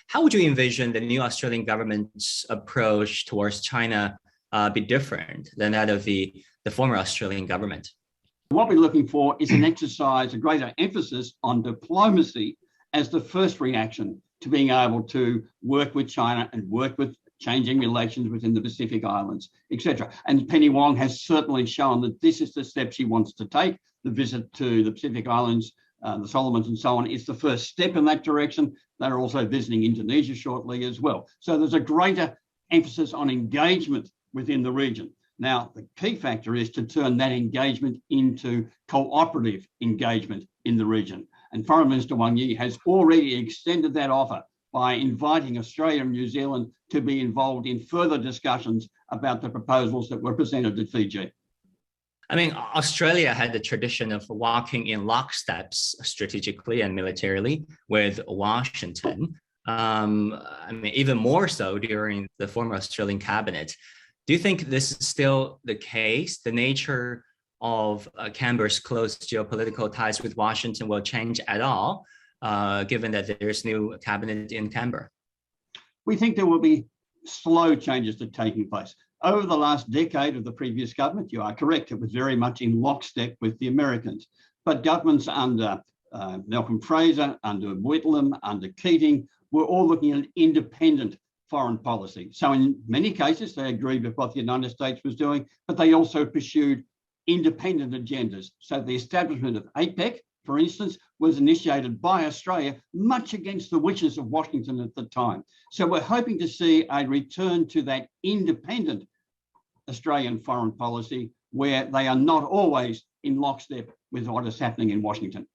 How would you envision the new Australian government's approach towards China be different than that of the former Australian government? What we're looking for is an exercise, a greater emphasis on diplomacy as the first reaction to being able to work with China and work with changing relations within the Pacific Islands, etc. And Penny Wong has certainly shown that this is the step she wants to take. The visit to the Pacific Islands, the Solomons and so on, is the first step in that direction. They're also visiting Indonesia shortly as well. So there's a greater emphasis on engagement within the region. Now, the key factor is to turn that engagement into cooperative engagement in the region. And Foreign Minister Wang Yi has already extended that offer by inviting Australia and New Zealand to be involved in further discussions about the proposals that were presented at Fiji. I mean, Australia had the tradition of walking in locksteps strategically and militarily with Washington. I mean, even more so during the former Australian cabinet. Do you think this is still the case? The nature of Canberra's close geopolitical ties with Washington will change at all, given that there's new cabinet in Canberra? We think there will be slow changes that are taking place. Over the last decade of the previous government, you are correct, it was very much in lockstep with the Americans. But governments under Malcolm Fraser, under Whitlam, under Keating, were all looking at an independent foreign policy. So in many cases, they agreed with what the United States was doing, but they also pursued independent agendas. So the establishment of APEC, for instance, was initiated by Australia, much against the wishes of Washington at the time. So we're hoping to see a return to that independent Australian foreign policy where they are not always in lockstep with what is happening in Washington.